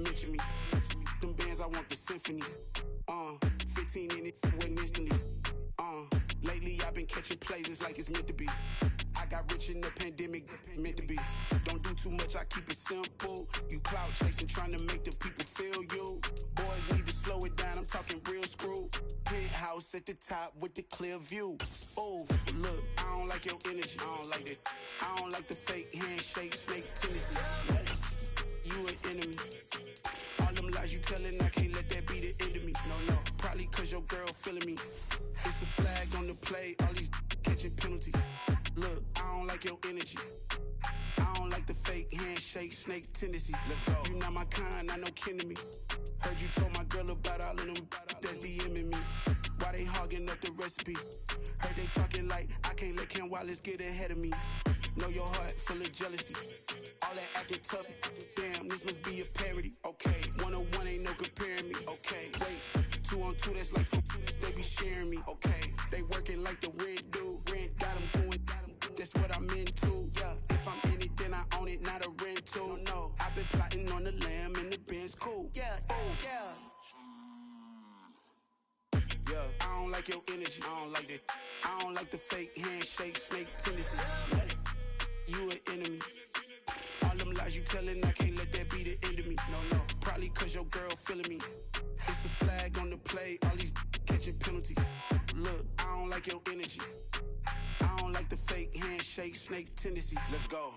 mention me. Them bands, I want the symphony. 15 in it, went instantly. Lately I've been catching plays, it's like it's meant to be. I got rich in the pandemic, meant to be. Don't do too much, I keep it simple. You clout chasing, trying to make the people feel you. Boys need to slow it down, I'm talking real screw. Penthouse at the top with the clear view. Oh, look, I don't like your energy, I don't like that. I don't like the fake handshake, snake tendency. You an enemy. All them lies you telling, I can't let that be the end of me. No, probably cause your girl feeling me. It's a flag on the play, all these catching penalties. Look, I don't like your energy. I don't like the fake handshake, snake tendency. Let's go. You not my kind, not no kin to me. Heard you told my girl about all of them that's DMing me. Why they hogging up the recipe? Heard they talking like I can't let Ken Wallace get ahead of me. Know your heart full of jealousy. All that acting tough, damn, this must be a parody. Okay, 101 ain't no comparing me. Okay, wait, 2 on 2, that's like 4, they be sharing me. Okay, they working like the rent do. Rent got them going, that's what I'm into. Yeah, if I'm in it, then I own it, not a rental. No, I've been plotting on the lamb and the Benz cool. Yeah, oh, yeah. Yeah, I don't like your energy, I don't like that. I don't like the fake handshake, snake tendency. You an enemy. All them lies you telling, I can't let that be the end of me. No, probably cause your girl feeling me. It's a flag on the play, all these catching penalties. Look, I don't like your energy. I don't like the fake handshake, snake tendency. Let's go.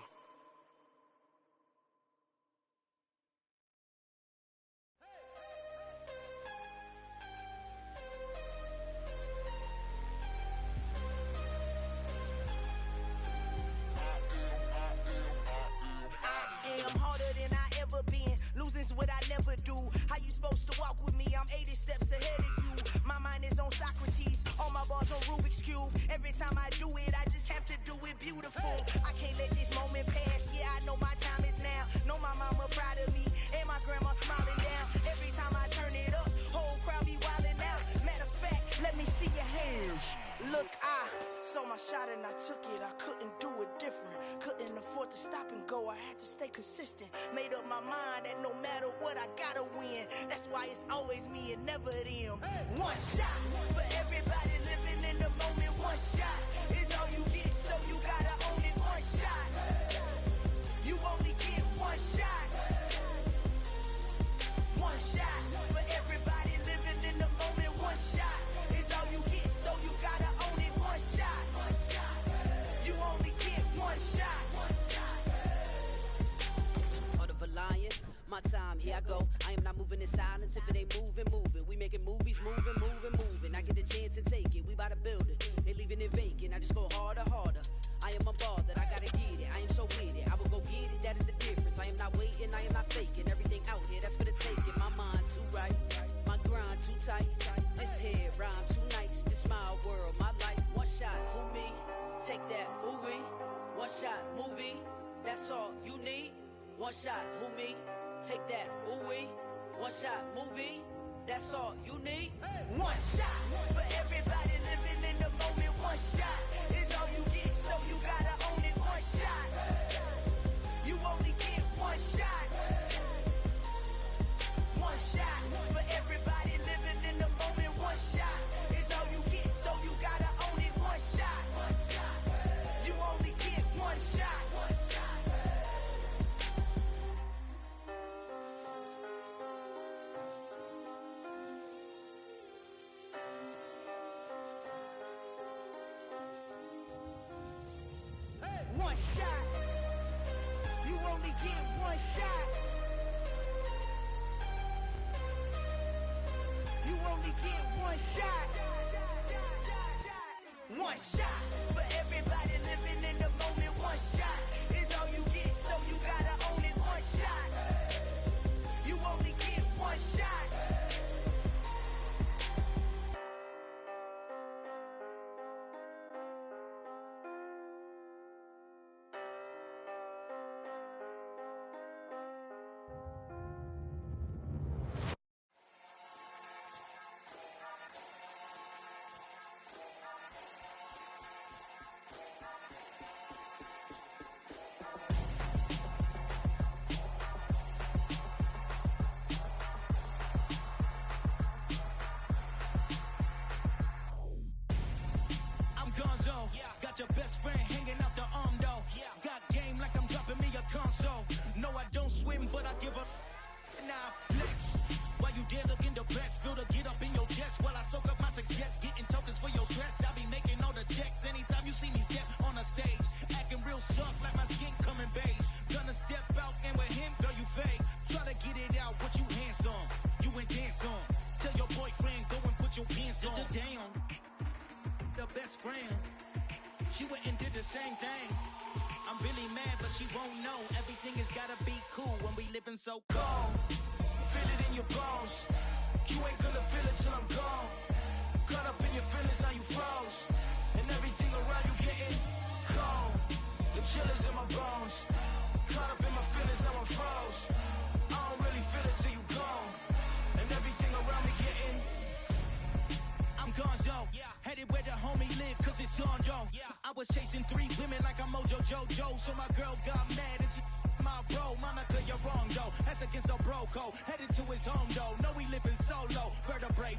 Losing's what I never do. How you supposed to walk with me? I'm 80 steps ahead of you. My mind is on Socrates, all my balls on Rubik's Cube. Every time I do it, I just have to do it beautiful. I can't let this moment pass. Yeah, I know my time is now. Know my mama proud of me, and my grandma smiling down. Every time I turn it up, whole crowd be wildin' out. Matter of fact, let me see your hands. Look, I saw my shot and I took it. I couldn't do it different. Couldn't afford to stop and go. I had to stay consistent. Made up my mind that no matter what, I gotta win. That's why it's always me and never them. One shot for everybody living in the moment. One shot is all you get, so you gotta own it. One shot. You only get one shot. One shot for everybody living in the moment. One shot is all you get, so you gotta own it. One shot. You only get one shot. Heart of a lion, my time, here I go. I am not moving in silence. If it ain't moving, moving. We making movies, moving. I get a chance and take it. We bout to build it. They leaving it vacant. I just go harder. I am a ball that I gotta get it. I am so with it. I will go get it. That is the difference. I am not waiting. I am not faking. Everything out here, that's for the taking. My mind too right. My grind too tight. This head rhyme too nice. This my world, my life. One shot, who me? Take that, ooh-wee. One shot, movie. That's all you need. One shot, who me? Take that, ooh-wee. One shot, movie. That's all you need. One shot for everybody living in the moment. One shot is all you get, so you gotta own it. One shot. You only get one shot. One shot for everybody living in the moment. One shot is all you get, so you gotta own it. One shot. You only get one shot. One shot. You only get one shot. You only get one shot. One shot for everybody living in the moment. One shot is all you get, so you gotta own it. One shot. You only get one shot. friend. She went and did the same thing. I'm really mad, but she won't know. Everything has gotta be cool when we living so cold. Feel it in your bones. You ain't gonna feel it till I'm gone. Caught up in your feelings, now you froze. And everything around you getting cold. The chill is in my bones. Caught up in my feelings, now I'm froze. I don't really feel it till you gone. And everything around me getting I'm gonzo, headed where the homie live, cause it's on though. I was chasing 3 women like I'm Mojo Jojo, so my girl got mad and she my bro. Monica, you're wrong though, that's against a bro code. Headed to his home though, know we living solo. Vertebrae,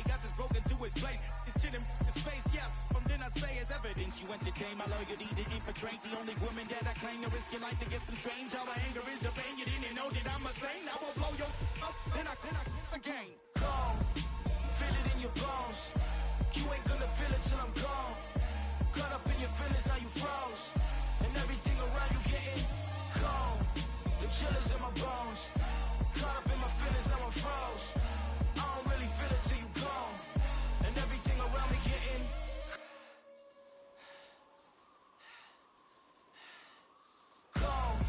got this broken to his place. This shit in his face, from then I say it's evidence. You entertain my loyalty to infiltrate the only woman that I claim to risk your life to get some strange. All my anger is your pain, you didn't know that I'm a saint. I will blow your up, then I again. Gone. Feel it in your bones. You ain't gonna feel it till I'm gone. Caught up in your feelings, now you froze. And everything around you getting cold. The chill is in my bones. Caught up in my feelings, now I'm froze. I don't really feel it till you gone. And everything around me getting cold.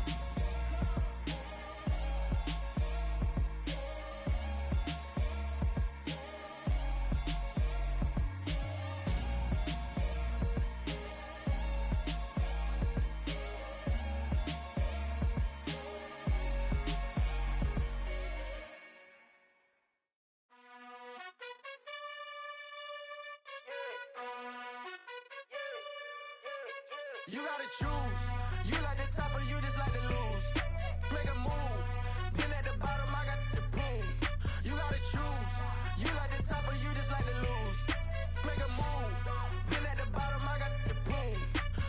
You gotta choose. You like the top or you just like to lose. Make a move. Been at the bottom, I got the proof. You gotta choose. You like the top or you just like to lose. Make a move. Been at the bottom, I got the proof.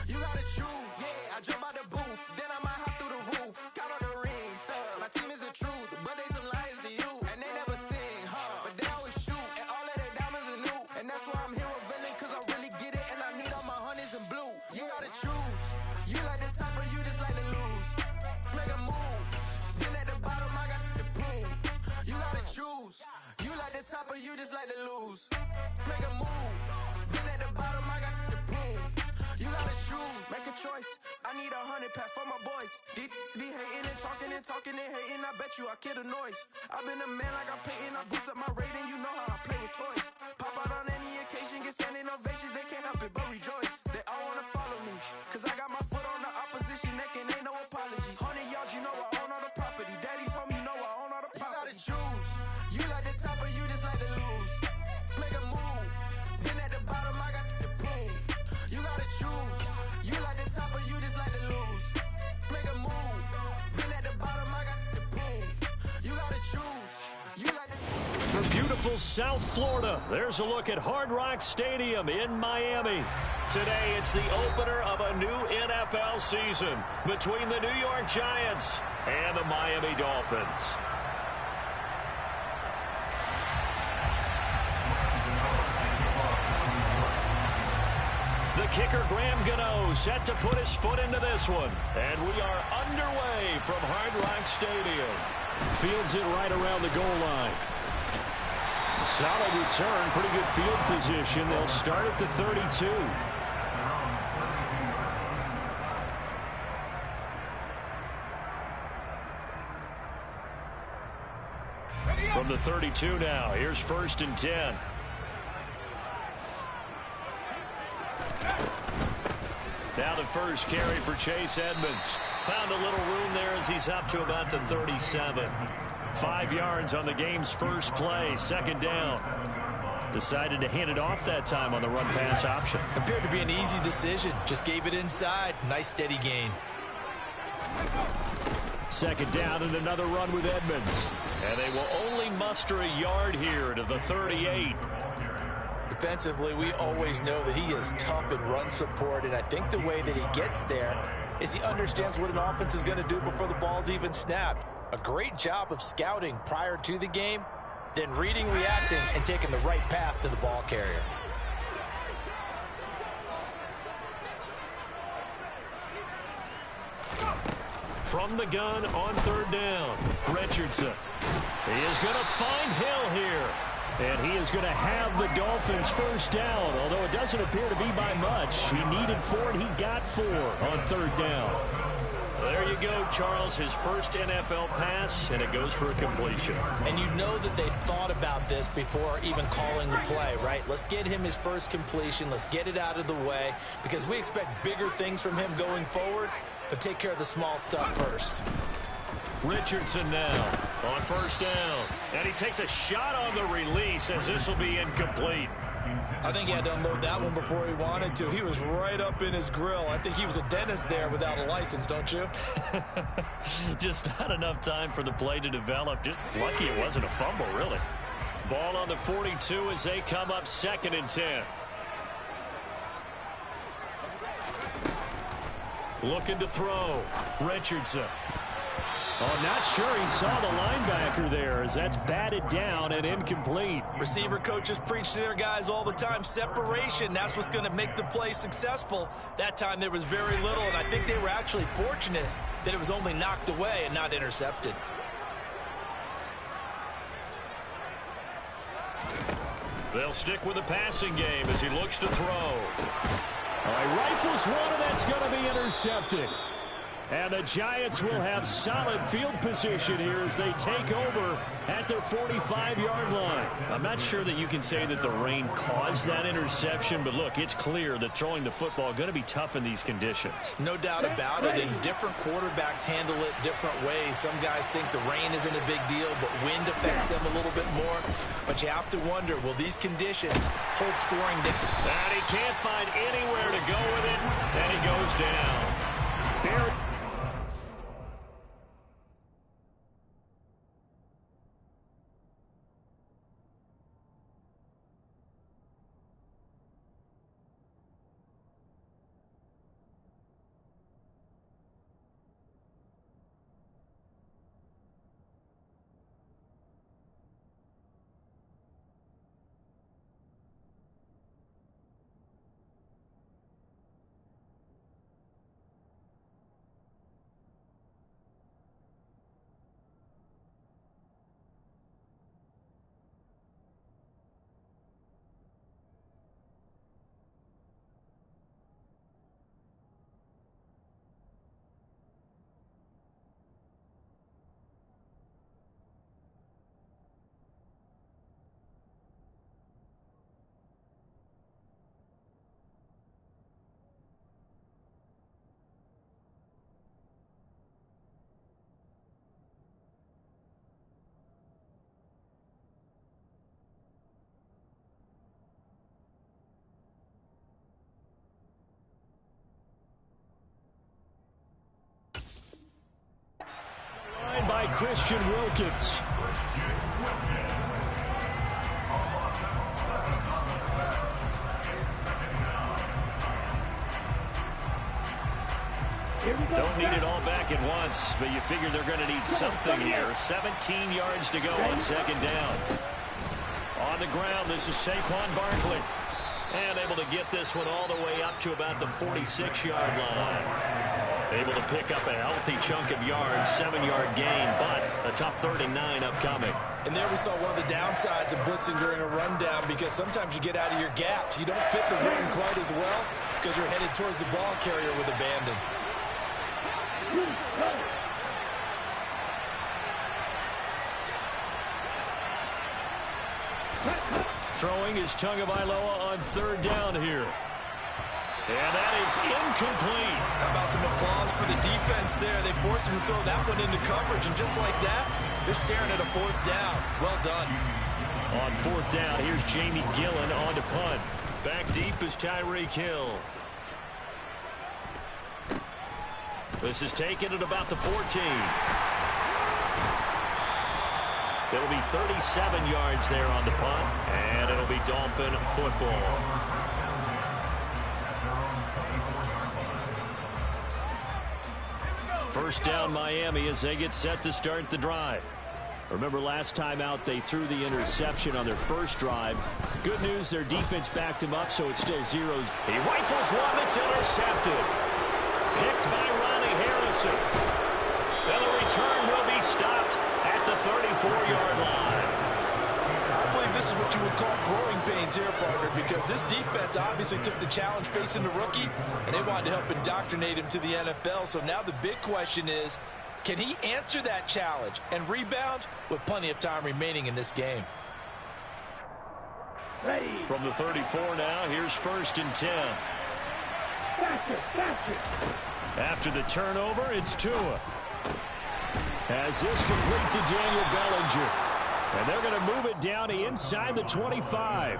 You gotta choose. Yeah, I jump out the booth. Then I might hop through the roof. Got all the rings. My team is the truth, but they some liars to you. And they never sing, but they always shoot. And all of their diamonds are new. And that's why I'm here with villain, cause I really get it. And I need all my honeys in blue. You gotta choose. You like the top or you just like to lose. Make a move. Been at the bottom, I got the proof. You gotta choose. You like the top or you just like to lose. Make a move. Been at the bottom, I got the proof. You gotta choose. Make a choice. I need 100 pack for my boys. Be hating and talking and hating. I bet you I kill the noise. I've been a man like I'm Peyton. I boost up my rating. You know how I play with toys. Pop out on any occasion, get standing ovations. They can't help it but rejoice. They all wanna follow me, cause I got my foot on the opposition neck and ain't no apologies. 100 yards, you know I own all the property. Daddy's home, you know I own all the property. You gotta choose. You like the top or you just like to lose. Make a move. Been at the bottom, I got the proof. You gotta choose. You like the top or you just like to lose. Make a move. Been at the bottom, I got the proof. You gotta choose. You like the From beautiful South Florida, there's a look at Hard Rock Stadium in Miami. Today, it's the opener of a new NFL season between the New York Giants and the Miami Dolphins. The kicker, Graham Gano, set to put his foot into this one. And we are underway from Hard Rock Stadium. Fields it right around the goal line. Solid return, pretty good field position. They'll start at the 32. From the 32 now, here's 1st and 10. Now the first carry for Chase Edmonds. Found a little room there as he's up to about the 37. 5 yards on the game's first play, 2nd down. Decided to hand it off that time on the run-pass option. Appeared to be an easy decision. Just gave it inside. Nice steady gain. 2nd down and another run with Edmonds. And they will only muster a yard here to the 38. Defensively, we always know that he is tough in run support, and I think the way that he gets there is he understands what an offense is going to do before the ball's even snapped. A great job of scouting prior to the game, then reading, reacting, and taking the right path to the ball carrier. From the gun on 3rd down, Richardson. He is going to find Hill here. And he is going to have the Dolphins first down, although it doesn't appear to be by much. He needed 4, and he got 4 on third down. There you go, Charles, his first NFL pass, and it goes for a completion. And you know that they thought about this before even calling the play, right? Let's get him his first completion. Let's get it out of the way because we expect bigger things from him going forward, but take care of the small stuff first. Richardson now on first down, and he takes a shot on the release as this will be incomplete. I think he had to unload that one before he wanted to. He was right up in his grill. I think he was a dentist there without a license, don't you? Just not enough time for the play to develop. Just lucky it wasn't a fumble, really. Ball on the 42 as they come up 2nd and 10. Looking to throw. Richardson. Oh, not sure he saw the linebacker there as that's batted down and incomplete. Receiver coaches preach to their guys all the time. Separation, that's what's going to make the play successful. That time there was very little, and I think they were actually fortunate that it was only knocked away and not intercepted. They'll stick with the passing game as he looks to throw. He rifles one, and that's going to be intercepted. And the Giants will have solid field position here as they take over at their 45-yard line. I'm not sure that you can say that the rain caused that interception, but look, it's clear that throwing the football is going to be tough in these conditions. No doubt about it, and different quarterbacks handle it different ways. Some guys think the rain isn't a big deal, but wind affects them a little bit more. But you have to wonder, will these conditions hold scoring down? And he can't find anywhere to go with it, and he goes down. Barrett. By Christian Wilkins. Don't need it all back at once, but you figure they're going to need something here. 17 yards to go on 2nd down. On the ground, this is Saquon Barkley. And able to get this one all the way up to about the 46-yard line. Able to pick up a healthy chunk of yards, 7-yard gain, but a tough 39 upcoming. And there we saw one of the downsides of blitzing during a rundown because sometimes you get out of your gaps. You don't fit the run quite as well because you're headed towards the ball carrier with abandon. Throwing is Tagovailoa on 3rd down here. And that is incomplete. How about some applause for the defense there? They forced him to throw that one into coverage, and just like that, they're staring at a 4th down. Well done. On 4th down, here's Jamie Gillen on to punt. Back deep is Tyreek Hill. This is taken at about the 14. It'll be 37 yards there on the punt, and it'll be Dolphin football. First down Miami as they get set to start the drive. Remember last time out they threw the interception on their first drive. Good news, their defense backed him up, so it's still zeros. He rifles one that's intercepted. Picked by Ronnie Harrison. And the return will be stopped at the 34-yard line. I believe this this is what you would call growing pains here, partner, because this defense obviously took the challenge facing the rookie, and they wanted to help indoctrinate him to the NFL. So now the big question is, can he answer that challenge and rebound with plenty of time remaining in this game? From the 34 now, here's 1st and 10. After the turnover, it's Tua. As this complete to Daniel Bellinger. And they're going to move it down to inside the 25.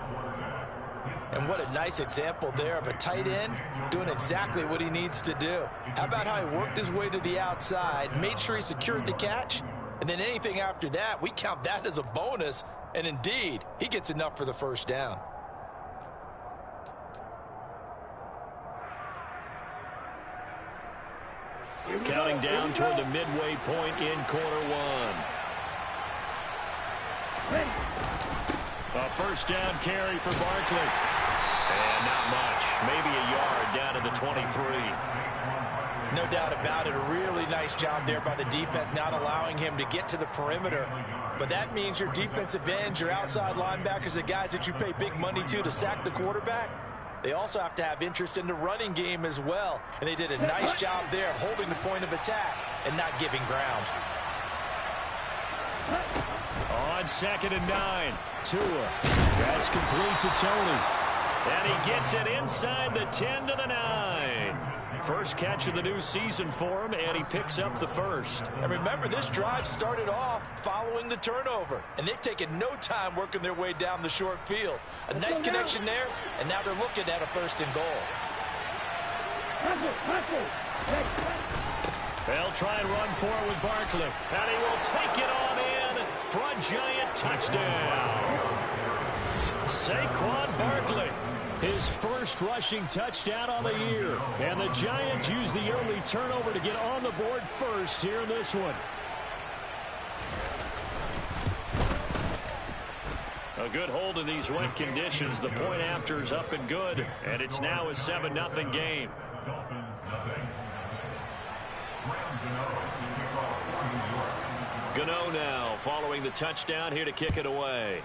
And what a nice example there of a tight end doing exactly what he needs to do. How about how he worked his way to the outside, made sure he secured the catch, and then anything after that, we count that as a bonus. And indeed, he gets enough for the first down. Counting down toward the midway point in quarter one. A first down carry for Barkley. And not much. Maybe a yard down to the 23. No doubt about it. A really nice job there by the defense, not allowing him to get to the perimeter. But that means your defensive ends, your outside linebackers, the guys that you pay big money to sack the quarterback, they also have to have interest in the running game as well. And they did a nice job there of holding the point of attack and not giving ground. On 2nd and 9, Tua. That's complete to Tony. And he gets it inside the 10 to the 9. First catch of the new season for him, and he picks up the first. And remember, this drive started off following the turnover, and they've taken no time working their way down the short field. A nice connection there, and now they're looking at a 1st and goal. They'll try and run forward with Barkley, and he will take it on in for a Giant touchdown. Saquon Barkley, his first rushing touchdown on the year. And the Giants use the early turnover to get on the board first here in this one. A good hold in these wet conditions. The point after is up and good, and it's now a 7-0 game. Gano now following the touchdown here to kick it away.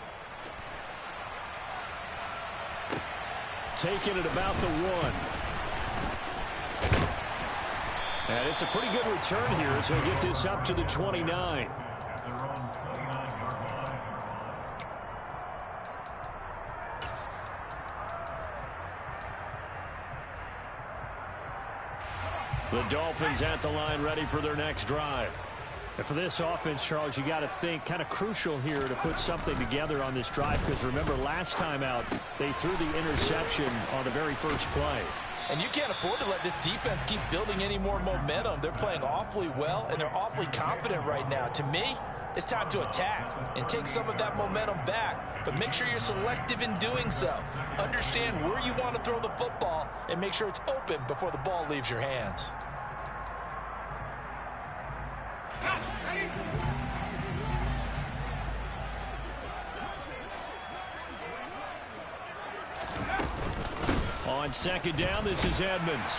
Taking it about the 1. And it's a pretty good return here as he'll get this up to the 29. The Dolphins at the line ready for their next drive. And for this offense, Charles, you got to think kind of crucial here to put something together on this drive, because remember last time out they threw the interception on the very first play. And you can't afford to let this defense keep building any more momentum. They're playing awfully well, and they're awfully confident right now. To me, it's time to attack and take some of that momentum back, but make sure you're selective in doing so. Understand where you want to throw the football and make sure it's open before the ball leaves your hands. On 2nd down, this is Edmonds.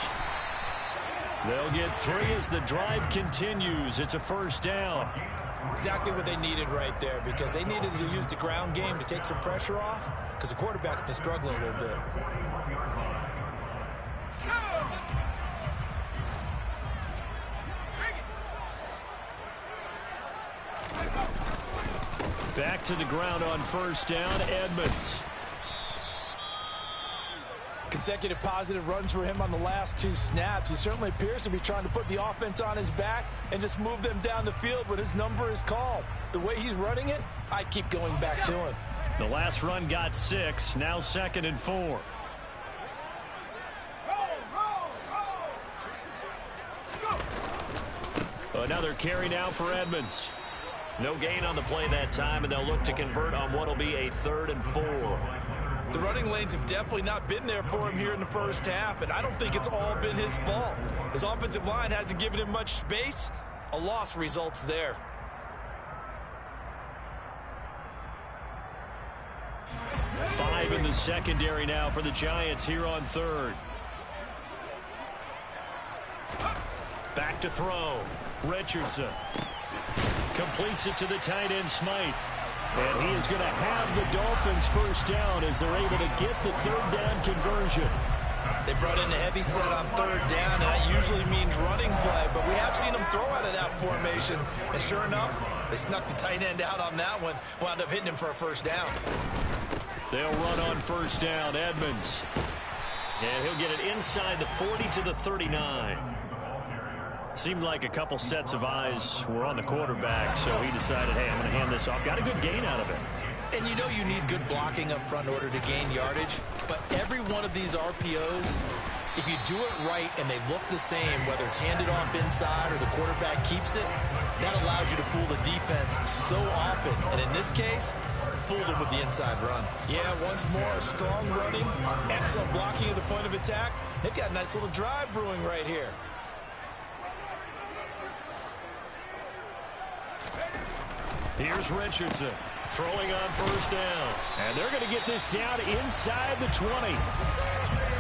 They'll get 3 as the drive continues. It's a first down. Exactly what they needed right there, because they needed to use the ground game to take some pressure off, because the quarterback's been struggling a little bit. Back to the ground on first down, Edmonds. Consecutive positive runs for him on the last 2 snaps. He certainly appears to be trying to put the offense on his back and just move them down the field when his number is called. The way he's running it, I keep going back to him. The last run got 6, now 2nd and 4. Another carry now for Edmonds. No gain on the play that time, and they'll look to convert on what will be a 3rd and 4. The running lanes have definitely not been there for him here in the first half, and I don't think it's all been his fault. His offensive line hasn't given him much space. A loss results there. Five in the secondary now for the Giants here on 3rd. Back to throw. Richardson completes it to the tight end, Smythe. And he is going to have the Dolphins first down as they're able to get the third down conversion. They brought in a heavy set on third down, and that usually means running play, but we have seen them throw out of that formation. And sure enough, they snuck the tight end out on that one, wound up hitting him for a first down. They'll run on first down, Edmonds. And he'll get it inside the 40 to the 39. Seemed like a couple sets of eyes were on the quarterback, so he decided, hey, I'm going to hand this off. Got a good gain out of it. And you know you need good blocking up front in order to gain yardage, but every one of these RPOs, if you do it right and they look the same, whether it's handed off inside or the quarterback keeps it, that allows you to fool the defense so often. And in this case, fooled him with the inside run. Yeah, once more, strong running, excellent blocking at the point of attack. They've got a nice little drive brewing right here. Here's Richardson throwing on first down. And they're going to get this down inside the 20.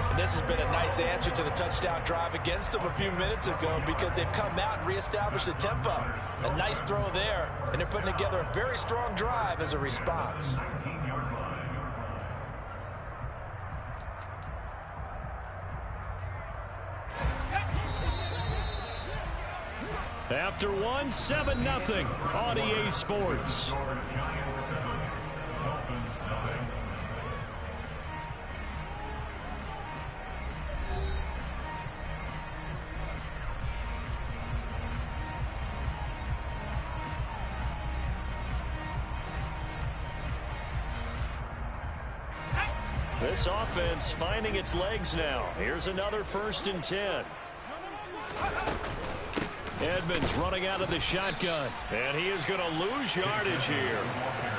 And this has been a nice answer to the touchdown drive against them a few minutes ago because they've come out and reestablished the tempo. A nice throw there, and they're putting together a very strong drive as a response. After one, 7-0 on EA Sports. This offense finding its legs now. Here's another 1st and 10. Edmonds running out of the shotgun, and he is going to lose yardage here.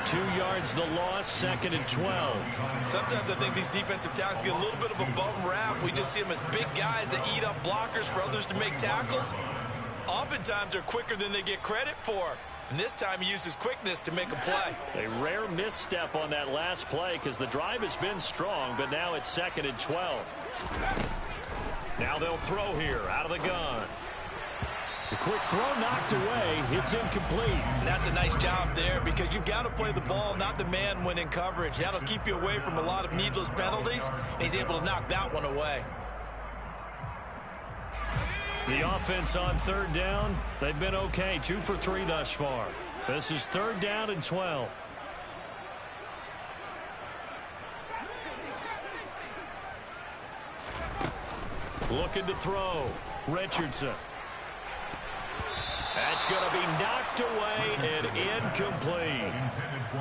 2 yards the loss, 2nd and 12. Sometimes I think these defensive tackles get a little bit of a bum rap. We just see them as big guys that eat up blockers for others to make tackles. Oftentimes they're quicker than they get credit for. And this time he uses quickness to make a play. A rare misstep on that last play because the drive has been strong, but now it's 2nd and 12. Now they'll throw here out of the gun. The quick throw knocked away. It's incomplete. And that's a nice job there because you've got to play the ball, not the man when in coverage. That'll keep you away from a lot of needless penalties, and he's able to knock that one away. The offense on 3rd down, they've been okay. 2 for 3 thus far. This is 3rd down and 12. Looking to throw. Richardson. That's going to be knocked away and incomplete.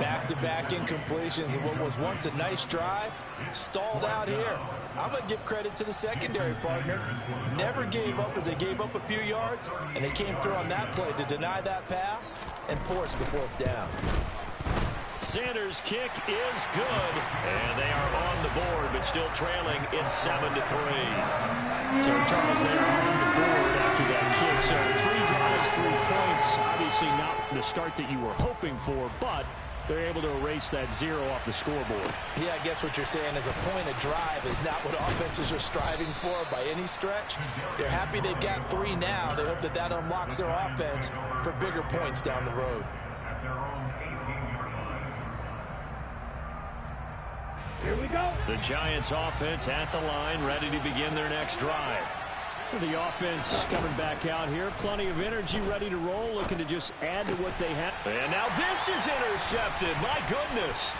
Back-to-back incompletions, and what was once a nice drive stalled out here. I'm going to give credit to the secondary partner. Never gave up as they gave up a few yards, and they came through on that play to deny that pass and force the 4th down. Sanders' kick is good, and they are on the board, but still trailing in 7-3. So Charles, they are on the board after that kick. So 3 drives, 3 points. Obviously not the start that you were hoping for, but they're able to erase that 0 off the scoreboard. Yeah, I guess what you're saying is a point of drive is not what offenses are striving for by any stretch. They're happy they've got 3 now. They hope that that unlocks their offense for bigger points down the road. Here we go. The Giants offense at the line, ready to begin their next drive. The offense coming back out here. Plenty of energy, ready to roll, looking to just add to what they have. And now this is intercepted. My goodness.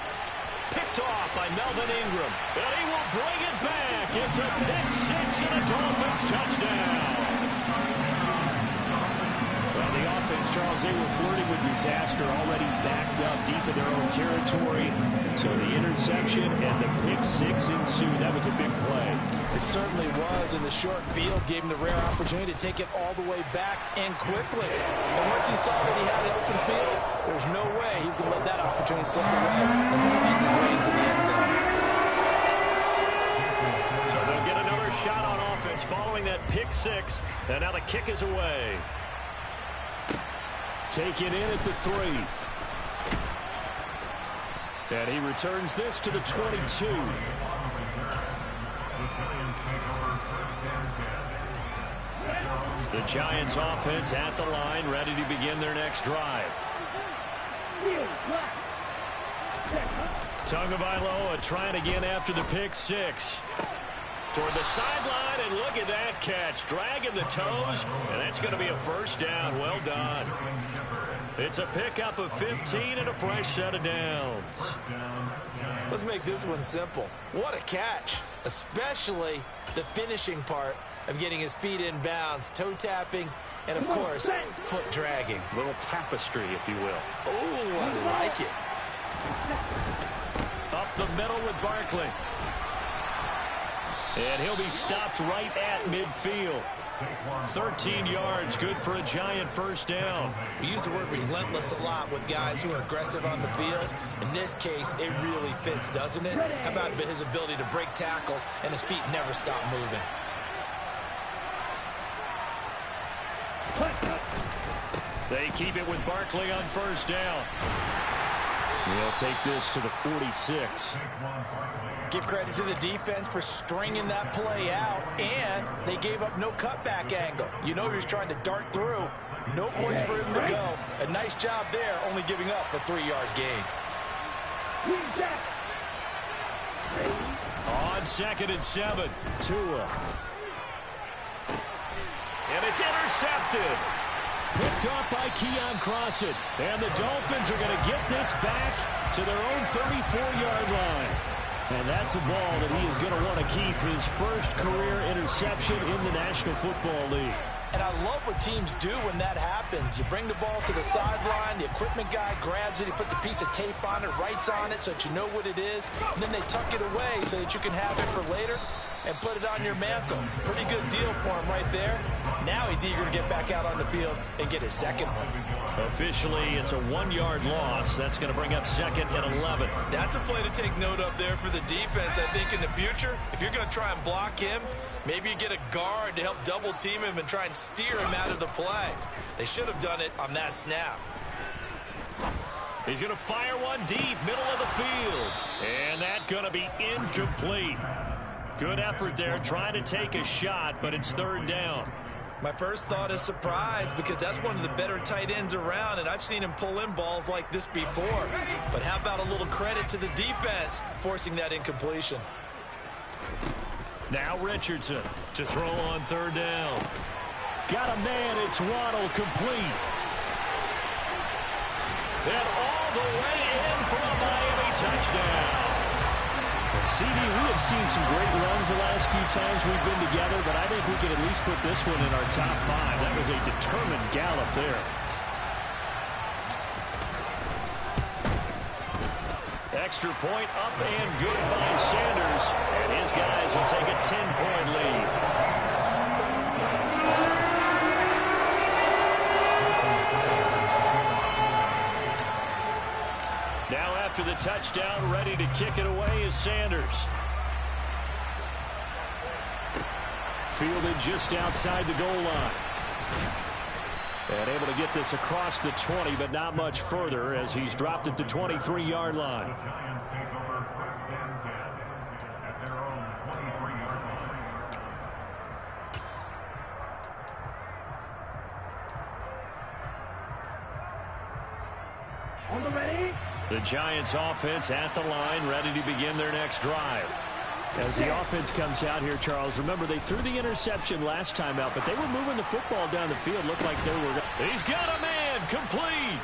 Picked off by Melvin Ingram. And he will bring it back. It's a pick 6 and a Dolphins touchdown. Well, the offense, Charles, they were flirting with disaster, already backed up deep in their own territory. So the interception and the pick 6 ensued. That was a big play. It certainly was, and the short field gave him the rare opportunity to take it all the way back and quickly. And once he saw that he had an open field, there's no way he's going to let that opportunity slip away and finds his way into the end zone. So they'll get another shot on offense following that pick 6, and now the kick is away. Taken in at the 3. And he returns this to the 22. The Giants offense at the line, ready to begin their next drive. Tagovailoa trying again after the pick six. Toward the sideline, and look at that catch. Dragging the toes, and that's going to be a first down. Well done. It's a pickup of 15 and a fresh set of downs. Let's make this one simple. What a catch, especially the finishing part of getting his feet in bounds, toe tapping, and of course, foot dragging. A little tapestry, if you will. Oh, I like it. Up the middle with Barkley. And he'll be stopped right at midfield. 13 yards, good for a Giant first down. We use the word relentless a lot with guys who are aggressive on the field. In this case, it really fits, doesn't it? How about his ability to break tackles and his feet never stop moving? They keep it with Barkley on first down. They'll take this to the 46. Give credit to the defense for stringing that play out, and they gave up no cutback angle. You know he was trying to dart through. No place for him to go. A nice job there, only giving up a 3-yard gain. On 2nd and 7, Tua. And it's intercepted. Picked off by Keon Crossett. And the Dolphins are going to get this back to their own 34-yard line. And that's a ball that he is going to want to keep, his first career interception in the National Football League. And I love what teams do when that happens. You bring the ball to the sideline, the equipment guy grabs it, he puts a piece of tape on it, writes on it so that you know what it is, and then they tuck it away so that you can have it for later and put it on your mantle. Pretty good deal for him right there. Now he's eager to get back out on the field and get his second one. Officially, it's a 1-yard loss. That's going to bring up 2nd and 11. That's a play to take note of there for the defense. I think in the future, if you're going to try and block him, maybe you get a guard to help double team him and try and steer him out of the play. They should have done it on that snap. He's going to fire one deep, middle of the field. And that's going to be incomplete. Good effort there, trying to take a shot, but it's 3rd down. My first thought is surprise, because that's one of the better tight ends around, and I've seen him pull in balls like this before. But how about a little credit to the defense forcing that incompletion? Now Richardson to throw on 3rd down. Got a man, it's Waddle, complete. And all the way in for a Miami touchdown. CD, we have seen some great runs the last few times we've been together, but I think we can at least put this one in our top 5. That was a determined gallop there. Extra point up and good by Sanders, and his guys will take a 10-point lead. Now after the touchdown, ready to kick it away is Sanders. Fielded just outside the goal line. And able to get this across the 20, but not much further as he's dropped it to 23-yard line. The Giants offense at the line, ready to begin their next drive. As the offense comes out here, Charles, remember they threw the interception last time out, but they were moving the football down the field. Looked like they were. He's got a man, complete.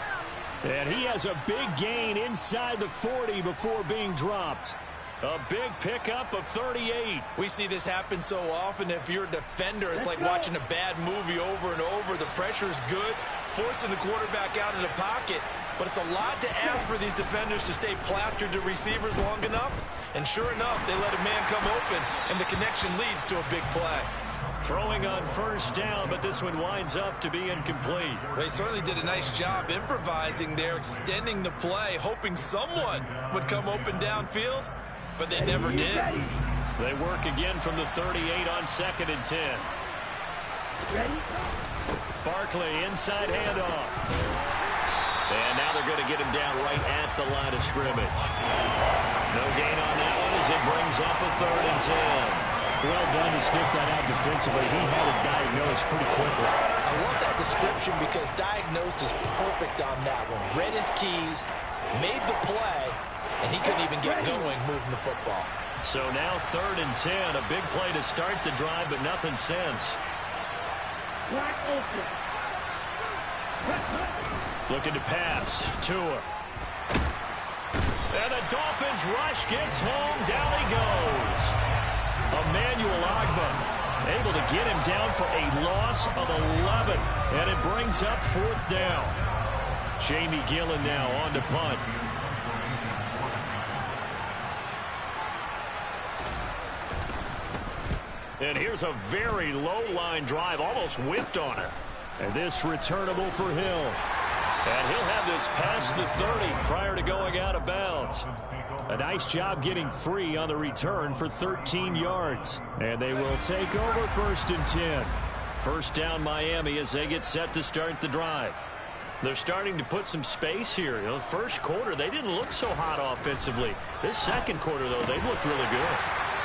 And he has a big gain inside the 40 before being dropped. A big pickup of 38. We see this happen so often. If you're a defender, it's like watching a bad movie over and over. The pressure is good, forcing the quarterback out of the pocket. But it's a lot to ask for these defenders to stay plastered to receivers long enough. And sure enough, they let a man come open, and the connection leads to a big play. Throwing on first down, but this one winds up to be incomplete. They certainly did a nice job improvising there, extending the play, hoping someone would come open downfield, but they never did. They work again from the 38 on 2nd and 10. Barkley, inside handoff. And now they're going to get him down right at the line of scrimmage. No gain on that one as it brings up a 3rd and 10. Well done to sniff that out defensively. He had it diagnosed pretty quickly. I love that description because diagnosed is perfect on that one. Read his keys, made the play, and he couldn't even get going moving the football. So now 3rd and 10, a big play to start the drive, but nothing since. Looking to pass. Tua. And the Dolphins rush gets home. Down he goes. Emmanuel Ogbah able to get him down for a loss of 11. And it brings up 4th down. Jamie Gillen now on to punt. And here's a very low-line drive, almost whiffed on it. And this returnable for Hill. And he'll have this past the 30 prior to going out of bounds. A nice job getting free on the return for 13 yards. And they will take over 1st and 10. First down Miami as they get set to start the drive. They're starting to put some space here. You know, the first quarter, they didn't look so hot offensively. This second quarter, though, they've looked really good.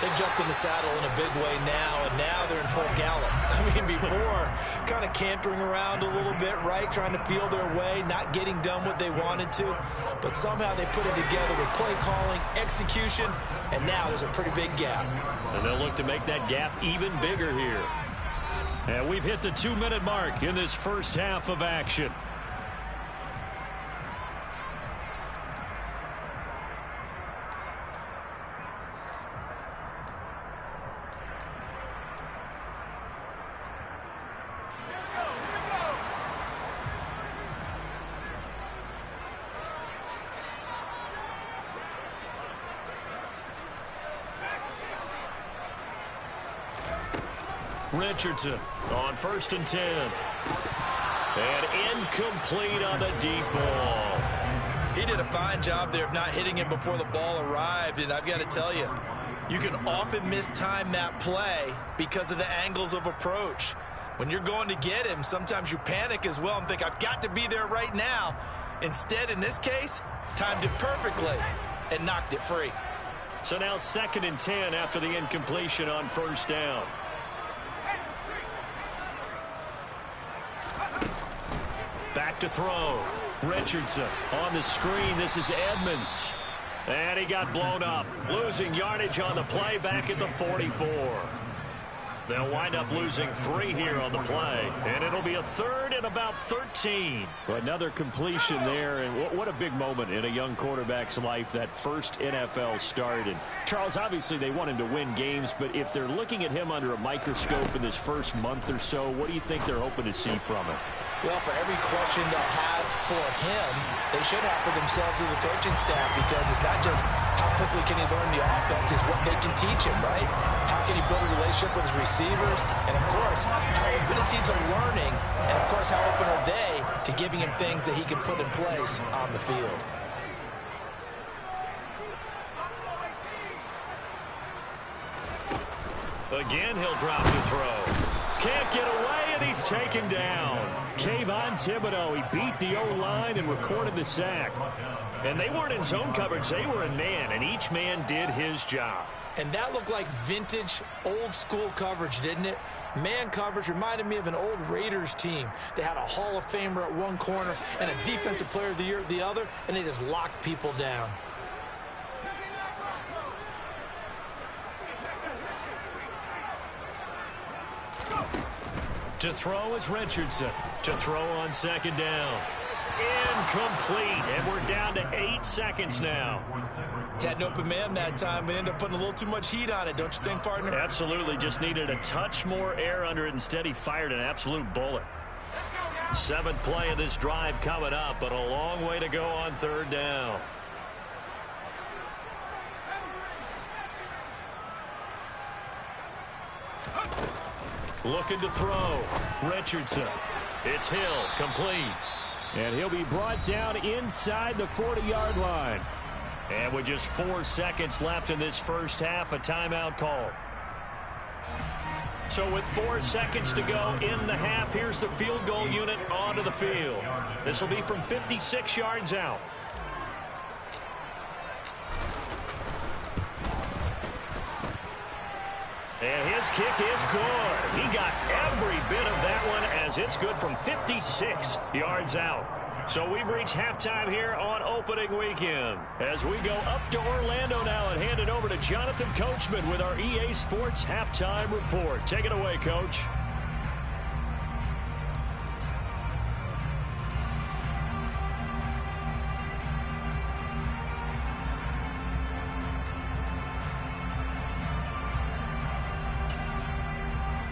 They jumped in the saddle in a big way now, and now they're in full gallop. I mean, before, kind of cantering around a little bit, right, trying to feel their way, not getting done what they wanted to. But somehow they put it together with play calling, execution, and now there's a pretty big gap. And they'll look to make that gap even bigger here. And we've hit the 2-minute mark in this first half of action. Richardson on 1st and 10. And incomplete on the deep ball. He did a fine job there of not hitting him before the ball arrived, and I've got to tell you, you can often mistime that play because of the angles of approach. When you're going to get him, sometimes you panic as well and think, I've got to be there right now. Instead, in this case, timed it perfectly and knocked it free. So now 2nd and 10 after the incompletion on 1st down. Back to throw. Richardson on the screen. This is Edmonds. And he got blown up. Losing yardage on the play back at the 44. They'll wind up losing 3 here on the play. And it'll be a 3rd and about 13. Another completion there. And what a big moment in a young quarterback's life, that first NFL start. And Charles, obviously they want him to win games, but if they're looking at him under a microscope in this first month or so, what do you think they're hoping to see from him? Well, for every question they'll have for him, they should have for themselves as a coaching staff, because it's not just how quickly can he learn the offense, it's what they can teach him, right? How can he build a relationship with his receivers? And, of course, how open is he to learning? And, of course, how open are they to giving him things that he can put in place on the field? Again, he'll drop the throw. Can't get away, and he's taken down. Kayvon Thibodeau, he beat the O-line and recorded the sack. And they weren't in zone coverage, they were in man, and each man did his job. And that looked like vintage, old-school coverage, didn't it? Man coverage reminded me of an old Raiders team. They had a Hall of Famer at one corner and a Defensive Player of the Year at the other, and they just locked people down. To throw is Richardson. To throw on 2nd down. Incomplete, and we're down to 8 seconds now. Had an open man that time, but ended up putting a little too much heat on it, don't you think, partner? Absolutely, just needed a touch more air under it. Instead, he fired an absolute bullet. 7th play of this drive coming up, but a long way to go on 3rd down. Looking to throw. Richardson. It's Hill. Complete. And he'll be brought down inside the 40-yard line. And with just 4 seconds left in this first half, a timeout call. So with 4 seconds to go in the half, here's the field goal unit onto the field. This will be from 56 yards out. And his kick is good. He got every bit of that one, as it's good from 56 yards out. So we've reached halftime here on opening weekend. As we go up to Orlando now and hand it over to Jonathan Coachman with our EA Sports Halftime Report. Take it away, Coach.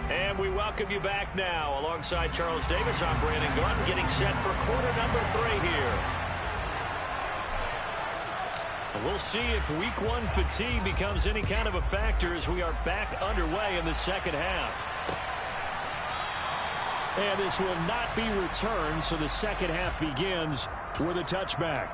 And we welcome you back now. Alongside Charles Davis, I'm Brandon Gaudin, getting set for quarter number 3 here. And we'll see if week 1 fatigue becomes any kind of a factor as we are back underway in the second half. And this will not be returned, so the second half begins with a touchback.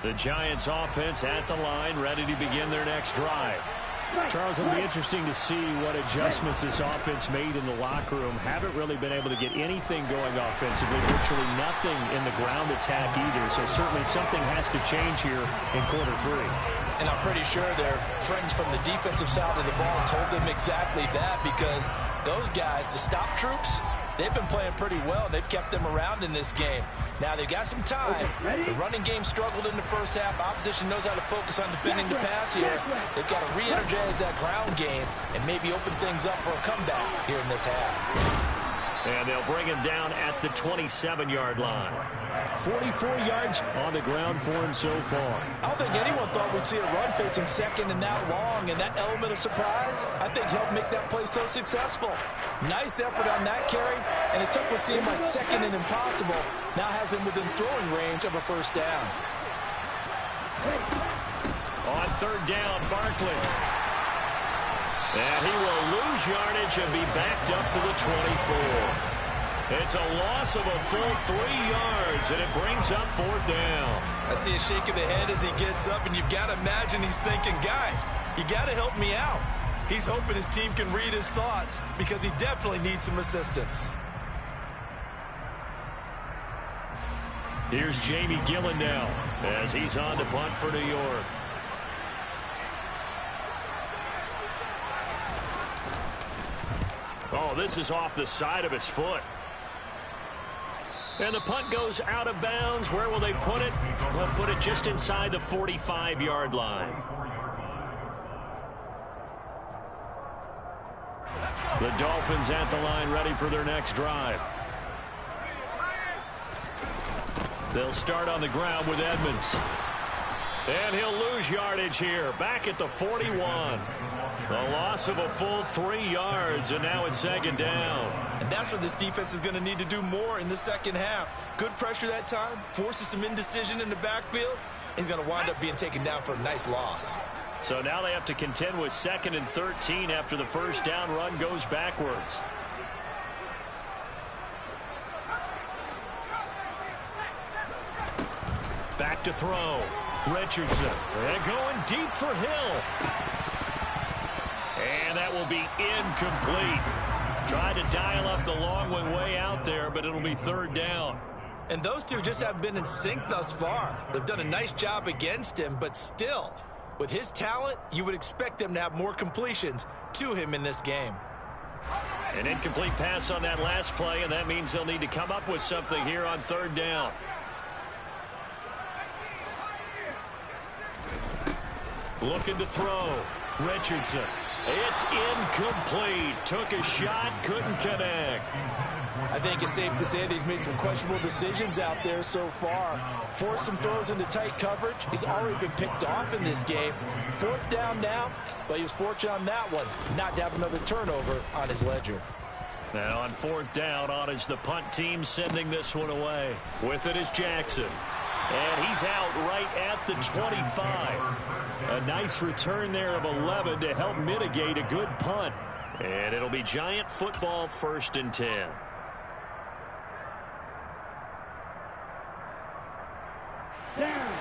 The Giants offense at the line, ready to begin their next drive. Charles, it'll be interesting to see what adjustments this offense made in the locker room. Haven't really been able to get anything going offensively, virtually nothing in the ground attack either. So certainly something has to change here in quarter 3. And I'm pretty sure their friends from the defensive side of the ball told them exactly that, because those guys, the stop troops, they've been playing pretty well. They've kept them around in this game. Now, they've got some time. The running game struggled in the first half. Opposition knows how to focus on defending the pass here. They've got to re-energize that ground game and maybe open things up for a comeback here in this half. And they'll bring him down at the 27-yard line. 44 yards on the ground for him so far. I don't think anyone thought we'd see a run facing second and that long, and that element of surprise, I think, helped make that play so successful. Nice effort on that carry, and it took what seemed like second and impossible, now has him within throwing range of a first down. On third down, Barkley. And he will lose yardage and be backed up to the 24. It's a loss of a full 3 yards, and it brings up fourth down. I see a shake of the head as he gets up, and you've got to imagine he's thinking, guys, you got to help me out. He's hoping his team can read his thoughts because he definitely needs some assistance. Here's Jamie Gillen now as he's on to punt for New York. Oh, this is off the side of his foot. And the punt goes out of bounds. Where will they put it? They'll put it just inside the 45-yard line. The Dolphins at the line, ready for their next drive. They'll start on the ground with Edmonds. And he'll lose yardage here, back at the 41. The loss of a full 3 yards, and now it's second down. And that's what this defense is going to need to do more in the second half. Good pressure that time, forces some indecision in the backfield. He's going to wind up being taken down for a nice loss. So now they have to contend with 2nd and 13 after the first down run goes backwards. Back to throw. Richardson. They're going deep for Hill. And that will be incomplete. Tried to dial up the long one way out there, but it'll be third down. And those two just haven't been in sync thus far. They've done a nice job against him, but still, with his talent, you would expect them to have more completions to him in this game. An incomplete pass on that last play, and that means they'll need to come up with something here on third down. Looking to throw. Richardson. It's incomplete. Took a shot, couldn't connect. I think it's safe to say that he's made some questionable decisions out there so far. Forced some throws into tight coverage. He's already been picked off in this game. Fourth down now, but he was fortunate on that one not to have another turnover on his ledger. Now on fourth down, on is the punt team sending this one away. With it is Jackson. And he's out right at the 25. A nice return there of 11 to help mitigate a good punt. And it'll be Giant football, 1st and 10.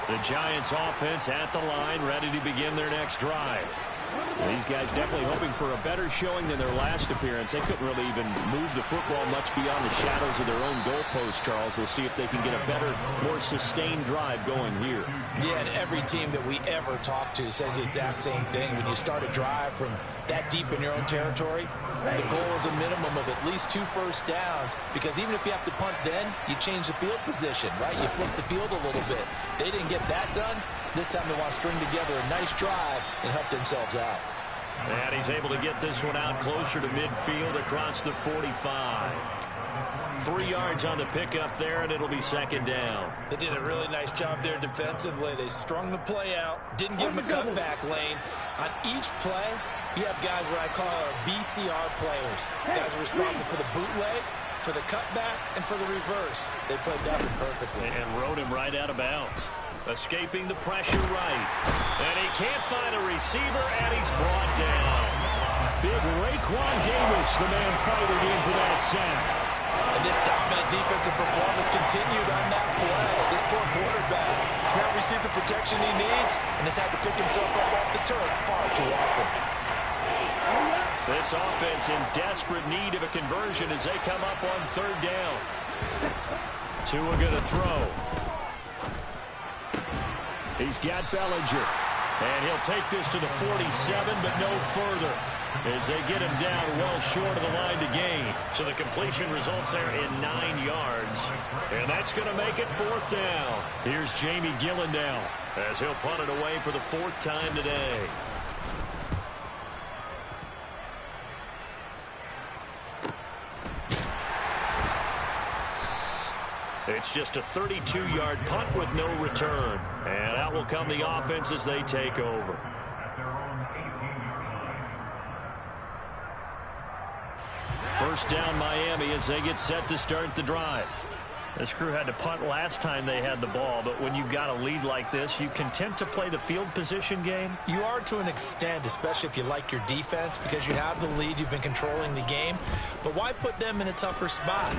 The Giants offense at the line, ready to begin their next drive. These guys definitely hoping for a better showing than their last appearance. They couldn't really even move the football much beyond the shadows of their own goalpost, Charles. We'll see if they can get a better, more sustained drive going here. Yeah, and every team that we ever talk to says the exact same thing. When you start a drive from that deep in your own territory, the goal is a minimum of at least 2 first downs, because even if you have to punt then, you change the field position, right? You flip the field a little bit. They didn't get that done. This time they want to string together a nice drive and help themselves out. And he's able to get this one out closer to midfield across the 45. 3 yards on the pickup there, and it'll be second down. They did a really nice job there defensively. They strung the play out, didn't give them a cutback lane. On each play, you have guys what I call our BCR players. Guys are responsible for the bootleg, for the cutback, and for the reverse. They played that one perfectly. And rode him right out of bounds. Escaping the pressure right. And he can't find a receiver, and he's brought down. Big Raekwon Davis, the man fighting in for that sack. And this dominant defensive performance continued on that play. This poor quarterback has not received the protection he needs and has had to pick himself up off the turf far too often. This offense in desperate need of a conversion as they come up on third down. Tua going to throw. He's got Bellinger. And he'll take this to the 47, but no further, as they get him down well short of the line to gain. So the completion results there in 9 yards. And that's going to make it 4th down. Here's Jamie Gillen now, as he'll punt it away for the 4th time today. It's just a 32-yard punt with no return. And out will come the offense as they take over. First down Miami as they get set to start the drive. This crew had to punt last time they had the ball, but when you've got a lead like this, you content to play the field position game? You are to an extent, especially if you like your defense, because you have the lead, you've been controlling the game. But why put them in a tougher spot?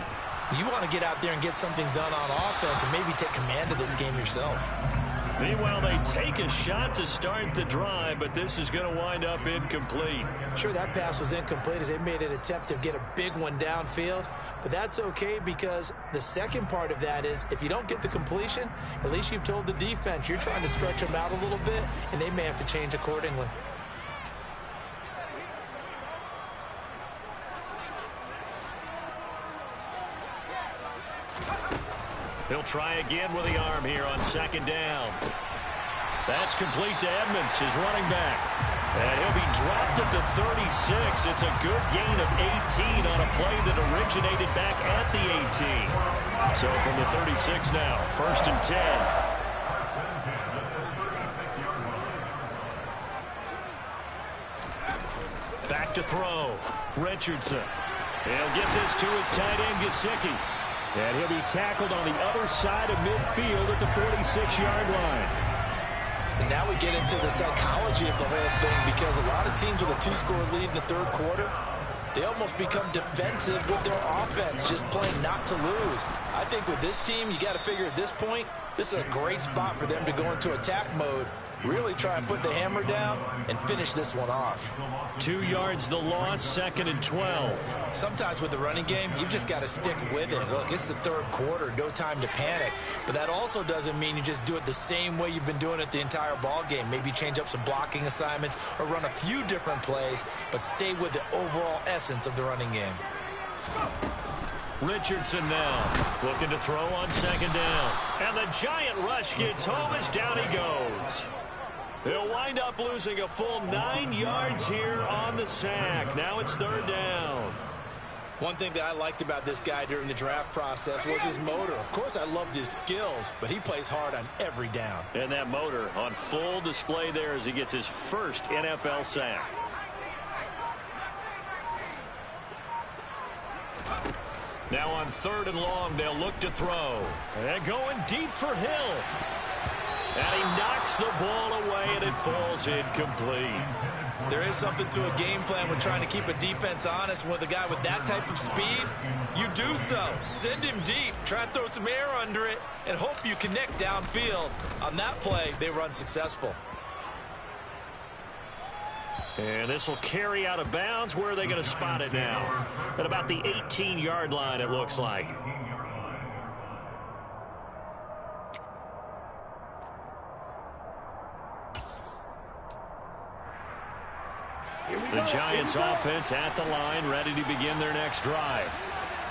You want to get out there and get something done on offense and maybe take command of this game yourself. Meanwhile, they take a shot to start the drive, but this is going to wind up incomplete. Sure, that pass was incomplete as they made an attempt to get a big one downfield, but that's okay because the second part of that is if you don't get the completion, at least you've told the defense you're trying to stretch them out a little bit, and they may have to change accordingly. He'll try again with the arm here on second down. That's complete to Edmonds, his running back. And he'll be dropped at the 36. It's a good gain of 18 on a play that originated back at the 18. So from the 36 now, 1st and 10. Back to throw. Richardson. He'll get this to his tight end, Gesicki. And he'll be tackled on the other side of midfield at the 46-yard line. And now we get into the psychology of the whole thing, because a lot of teams with a 2-score lead in the 3rd quarter, they almost become defensive with their offense, just playing not to lose. I think with this team, you got to figure at this point, this is a great spot for them to go into attack mode, really try and put the hammer down and finish this one off. 2 yards the loss, 2nd and 12. Sometimes with the running game, you've just got to stick with it. Look, it's the 3rd quarter, no time to panic. But that also doesn't mean you just do it the same way you've been doing it the entire ball game. Maybe change up some blocking assignments or run a few different plays, but stay with the overall essence of the running game. Richardson now looking to throw on second down. And the giant rush gets home as down he goes. They'll wind up losing a full 9 yards here on the sack. Now it's 3rd down. One thing that I liked about this guy during the draft process was his motor. Of course, I loved his skills, but he plays hard on every down. And that motor on full display there as he gets his first NFL sack. Now on 3rd and long, they'll look to throw. And going deep for Hill. And he knocks the ball away, and it falls incomplete. There is something to a game plan with trying to keep a defense honest. With a guy with that type of speed, you do so. Send him deep. Try to throw some air under it and hope you connect downfield. On that play, they were unsuccessful. And this will carry out of bounds. Where are they going to spot it now? At about the 18-yard line, it looks like. The Giants offense at the line, ready to begin their next drive.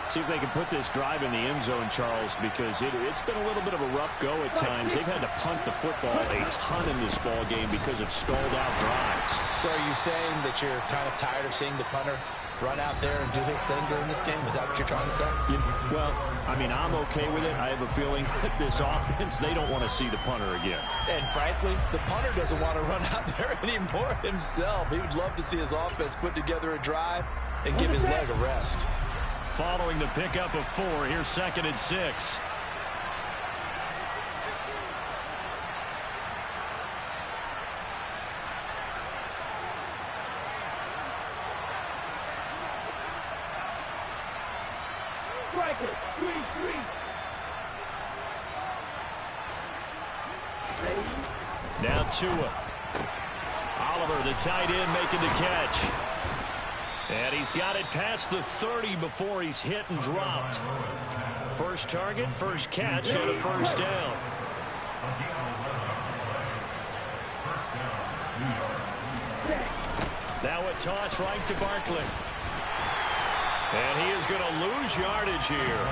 See if they can put this drive in the end zone, Charles, because it's been a little bit of a rough go at times. They've had to punt the football a ton in this ball game because of stalled out drives. So are you saying that you're kind of tired of seeing the punter run out there and do his thing during this game? Is that what you're trying to say? Well, I mean, I'm okay with it. I have a feeling that this offense, they don't want to see the punter again. And frankly, the punter doesn't want to run out there anymore himself. He would love to see his offense put together a drive and give his leg a rest. Following the pickup of 4, here's 2nd and 6. Now Tua. Oliver, the tight end, making the catch. And he's got it past the 30 before he's hit and dropped. First target, first catch, and a first down. Now a toss right to Barkley. And he is going to lose yardage here.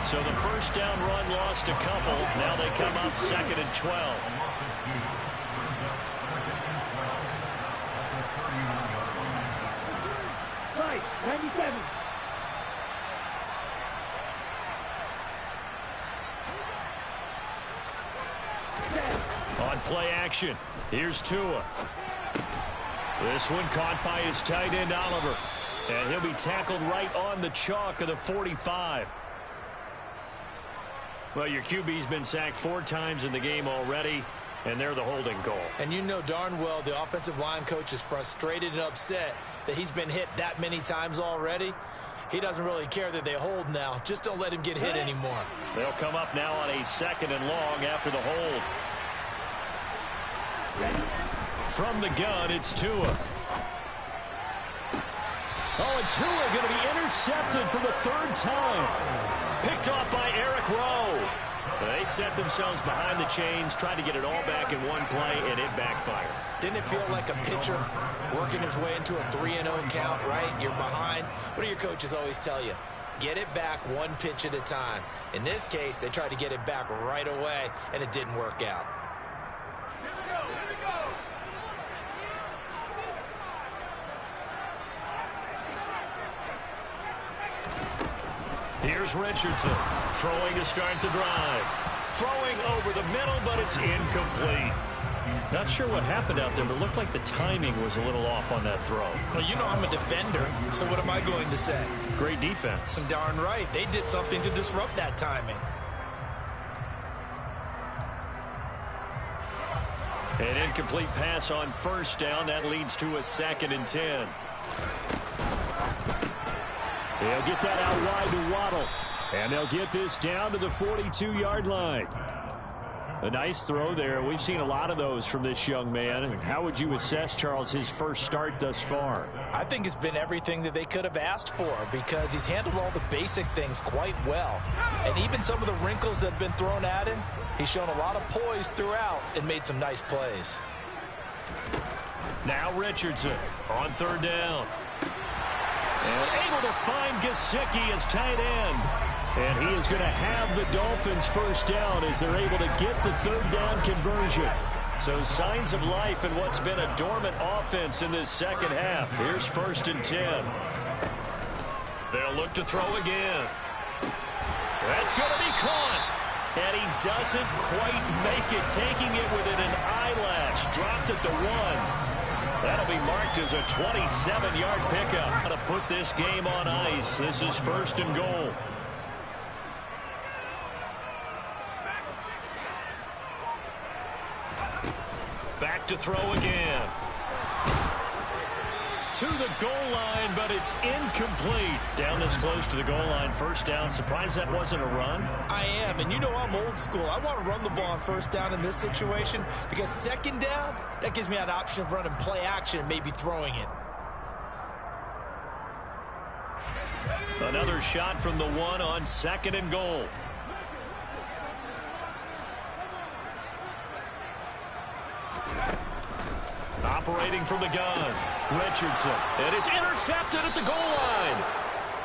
So the first down run lost a couple. Now they come up 2nd and 12. Right, 97. On play action, here's Tua. This one caught by his tight end, Oliver. And he'll be tackled right on the chalk of the 45. Well, your QB's been sacked 4 times in the game already, and they're the holding goal. And you know darn well the offensive line coach is frustrated and upset that he's been hit that many times already. He doesn't really care that they hold now. Just don't let him get hit anymore. They'll come up now on a 2nd and long after the hold. From the gun, it's Tua. Oh, and Tua going to be intercepted for the 3rd time. Picked off by Eric Rowe. They set themselves behind the chains, tried to get it all back in one play, and it backfired. Didn't it feel like a pitcher working his way into a 3-0 count, right? You're behind. What do your coaches always tell you? Get it back 1 pitch at a time. In this case, they tried to get it back right away, and it didn't work out. Here's Richardson throwing to start the drive. Throwing over the middle, but it's incomplete. Not sure what happened out there, but it looked like the timing was a little off on that throw. Well, you know I'm a defender, so what am I going to say? Great defense. Darn right. They did something to disrupt that timing. An incomplete pass on first down. That leads to a 2nd and 10. They'll get that out wide to Waddle. And they'll get this down to the 42-yard line. A nice throw there. We've seen a lot of those from this young man. How would you assess, Charles, his first start thus far? I think it's been everything that they could have asked for because he's handled all the basic things quite well. And even some of the wrinkles that have been thrown at him, he's shown a lot of poise throughout and made some nice plays. Now Richardson on 3rd down. And able to find Gesicki as tight end. And he is going to have the Dolphins first down as they're able to get the 3rd down conversion. So signs of life in what's been a dormant offense in this second half. Here's 1st and 10. They'll look to throw again. That's going to be caught. And he doesn't quite make it, taking it within an eyelash. Dropped at the 1. That'll be marked as a 27-yard pickup. To put this game on ice, this is 1st and goal. Back to throw again. to the goal line, but it's incomplete. Down this close to the goal line, first down. Surprised that wasn't a run? I am, and you know I'm old school. I want to run the ball on first down in this situation because second down, that gives me an option of running play action and maybe throwing it. Another shot from the one on second and goal. Operating from the gun, Richardson. And it's intercepted at the goal line.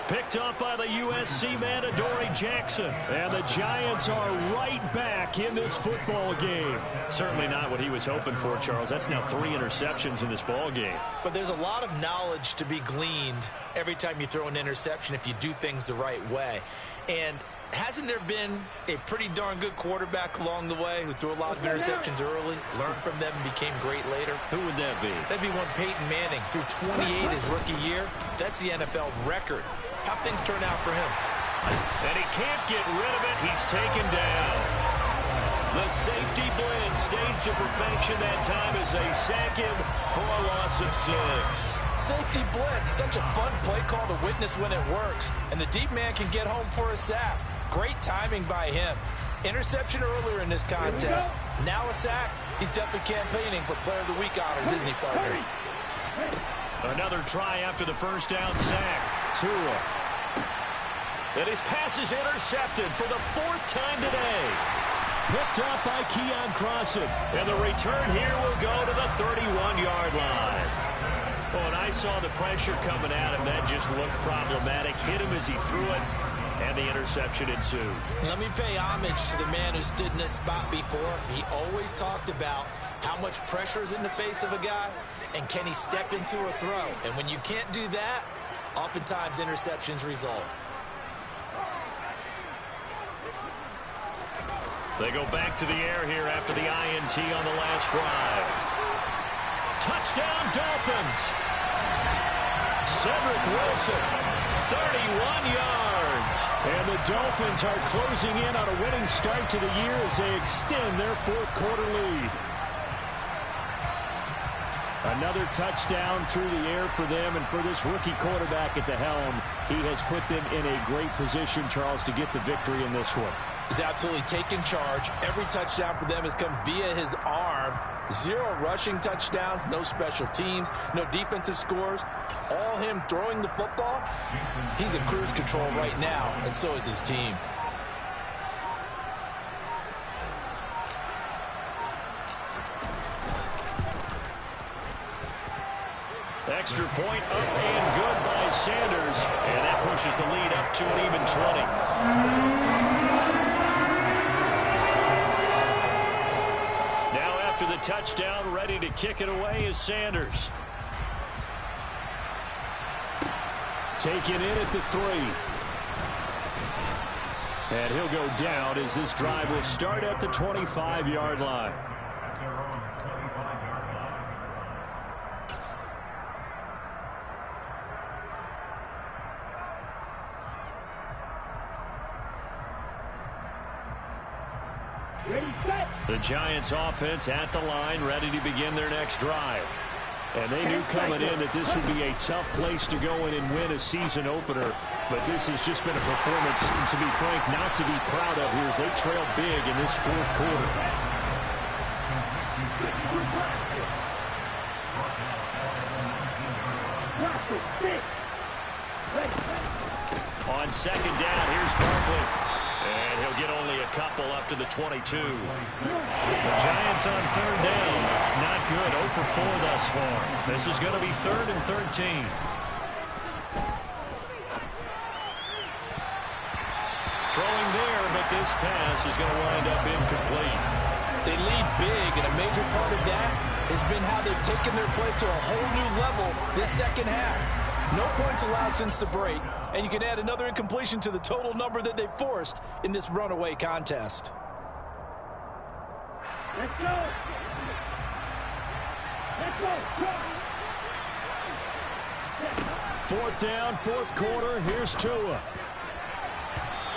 Picked up by the USC man, Adoree Jackson. And the Giants are right back in this football game. Certainly not what he was hoping for, Charles. That's now 3 interceptions in this ball game. But there's a lot of knowledge to be gleaned every time you throw an interception if you do things the right way. And hasn't there been a pretty darn good quarterback along the way who threw a lot of interceptions early, learned from them, and became great later? Who would that be? That'd be one Peyton Manning. Threw 28 his rookie year. That's the NFL record. How'd things turn out for him? And he can't get rid of it. He's taken down. The safety blitz staged to perfection that time as they sack him for a loss of 6. Safety blitz, such a fun play call to witness when it works. And the deep man can get home for a sack. Great timing by him. Interception earlier in this contest. Now a sack. He's definitely campaigning for Player of the Week honors, isn't he, partner? Another try after the first down sack. Tua. And his pass is intercepted for the 4th time today. Picked up by Keon Crossan. And the return here will go to the 31-yard line. Oh, and I saw the pressure coming at him. That just looked problematic. Hit him as he threw it, and the interception ensued. Let me pay homage to the man who stood in this spot before. He always talked about how much pressure is in the face of a guy, and can he step into a throw. And when you can't do that, oftentimes interceptions result. They go back to the air here after the INT on the last drive. Touchdown, Dolphins. Cedric Wilson, 31 yards. And the Dolphins are closing in on a winning start to the year as they extend their 4th quarter lead. Another touchdown through the air for them, and for this rookie quarterback at the helm, he has put them in a great position, Charles, to get the victory in this one. He's absolutely taken charge. Every touchdown for them has come via his arm. 0 rushing touchdowns, no special teams, no defensive scores. All him throwing the football. He's in cruise control right now, and so is his team. Extra point up and good by Sanders. And that pushes the lead up to an even 20. Now after the touchdown, ready to kick it away is Sanders. Taken in at the 3. And he'll go down as this drive will start at the 25-yard line. The Giants offense at the line, ready to begin their next drive. And they knew coming in that this would be a tough place to go in and win a season opener. But this has just been a performance, to be frank, not to be proud of here as they trail big in this 4th quarter. On second down, here's Barkley. And he'll get only a couple up to the 22. The Giants on 3rd down. Not good. 0 for 4 thus far. This is going to be 3rd and 13. Throwing there, but this pass is going to wind up incomplete. They lead big, and a major part of that has been how they've taken their play to a whole new level this second half. No points allowed since the break, and you can add another incompletion to the total number that they forced in this runaway contest. Let's go. Let's go. 4th down, 4th quarter. Here's Tua.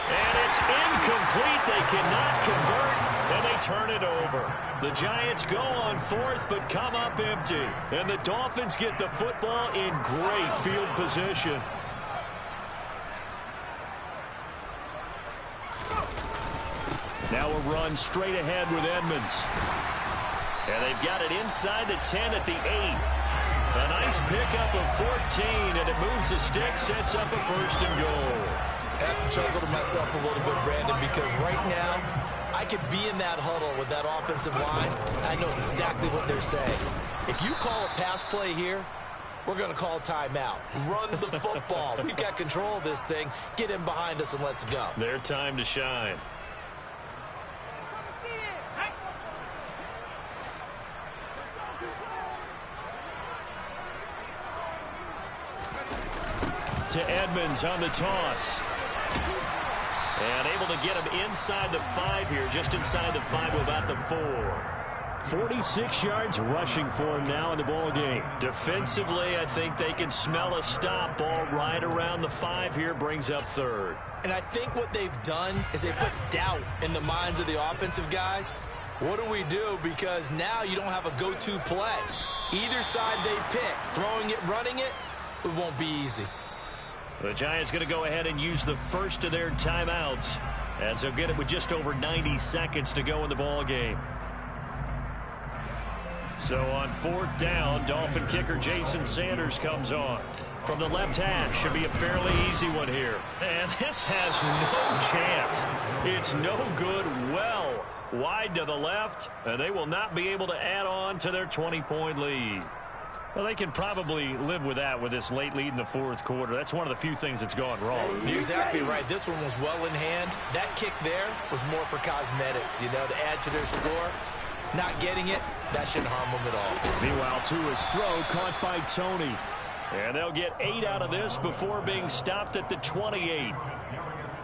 And it's incomplete. They cannot convert. And they turn it over. The Giants go on fourth, but come up empty. And the Dolphins get the football in great field position. Now a run straight ahead with Edmonds. And they've got it inside the 10 at the 8. A nice pickup of 14, and it moves the stick, sets up a first and goal. I have to chuckle to myself a little bit, Brandon, because right now I could be in that huddle with that offensive line. I know exactly what they're saying. If you call a pass play here, we're going to call a timeout. Run the football. We've got control of this thing. Get in behind us and let's go. Their time to shine. To Edmonds on the toss. And able to get him inside the 5 here, just inside the 5 to about the 4. 46 yards rushing for him now in the ball game. Defensively, I think they can smell a stop. Ball right around the 5 here, brings up third. And I think what they've done is they put doubt in the minds of the offensive guys. What do we do? Because now you don't have a go-to play. Either side they pick, throwing it, running it, it won't be easy. The Giants going to go ahead and use the first of their timeouts as they'll get it with just over 90 seconds to go in the ball game. So on fourth down, Dolphin kicker Jason Sanders comes on. From the left hash, should be a fairly easy one here. And this has no chance. It's no good. Well wide to the left, and they will not be able to add on to their 20-point lead. Well, they can probably live with that with this late lead in the fourth quarter. That's one of the few things that's gone wrong. You're exactly right. This one was well in hand. That kick there was more for cosmetics, you know, to add to their score. Not getting it, that shouldn't harm them at all. Meanwhile, Tua's throw caught by Tony. And they'll get 8 out of this before being stopped at the 28.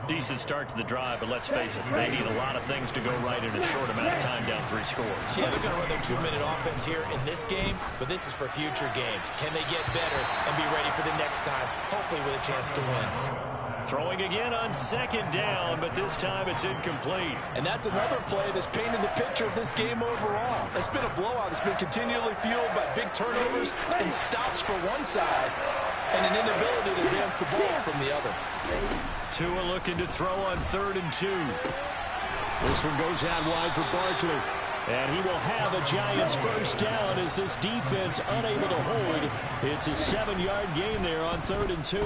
Decent start to the drive, but let's face it, they need a lot of things to go right in a short amount of time down 3 scores. Yeah, they're going to run their 2-minute offense here in this game, but this is for future games. Can they get better and be ready for the next time, hopefully with a chance to win? Throwing again on second down, but this time it's incomplete. And that's another play that's painted the picture of this game overall. It's been a blowout. It's been continually fueled by big turnovers and stops for one side and an inability to advance the ball from the other. Tua looking to throw on 3rd and 2. This one goes out wide for Barkley. And he will have a Giants first down as this defense unable to hold. It's a 7-yard gain there on 3rd and 2.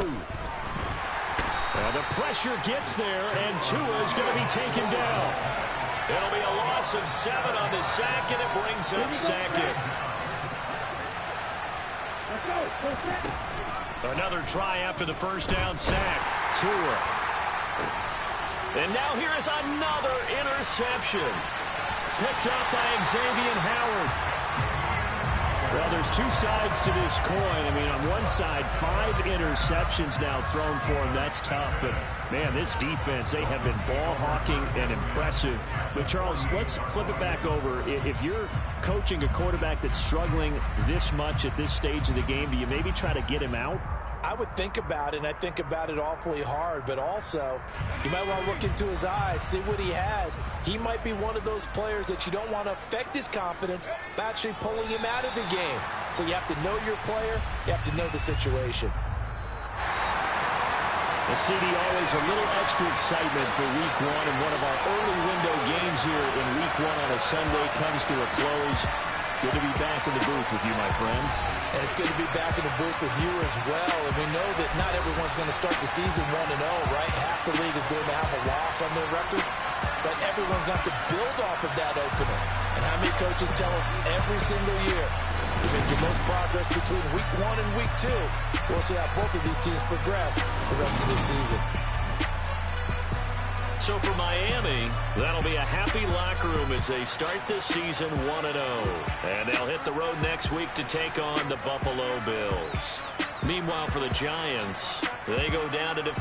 Well, the pressure gets there, and Tua is going to be taken down. It'll be a loss of 7 on the sack, and it brings up second. Another try after the first down sack. Tua. And now here is another interception. Picked up by Xavier Howard. Well, there's 2 sides to this coin. I mean, on one side, 5 interceptions now thrown for him. That's tough. But, man, this defense, they have been ball hawking and impressive. But, Charles, let's flip it back over. If you're coaching a quarterback that's struggling this much at this stage of the game, do you maybe try to get him out? I would think about it, and I think about it awfully hard, but also you might want to look into his eyes, see what he has. He might be one of those players that you don't want to affect his confidence by actually pulling him out of the game. So you have to know your player, you have to know the situation. The CD always a little extra excitement for week 1, and one of our early window games here in week 1 on a Sunday comes to a close. Good to be back in the booth with you, my friend. And it's good to be back in the booth with you as well. And we know that not everyone's going to start the season 1-0, right? Half the league is going to have a loss on their record. But everyone's got to build off of that opener. And how many coaches tell us every single year, you make your most progress between week 1 and week 2. We'll see how both of these teams progress the rest of the season. So for Miami, that'll be a happy locker room as they start this season 1-0. And they'll hit the road next week to take on the Buffalo Bills. Meanwhile, for the Giants, they go down to defeat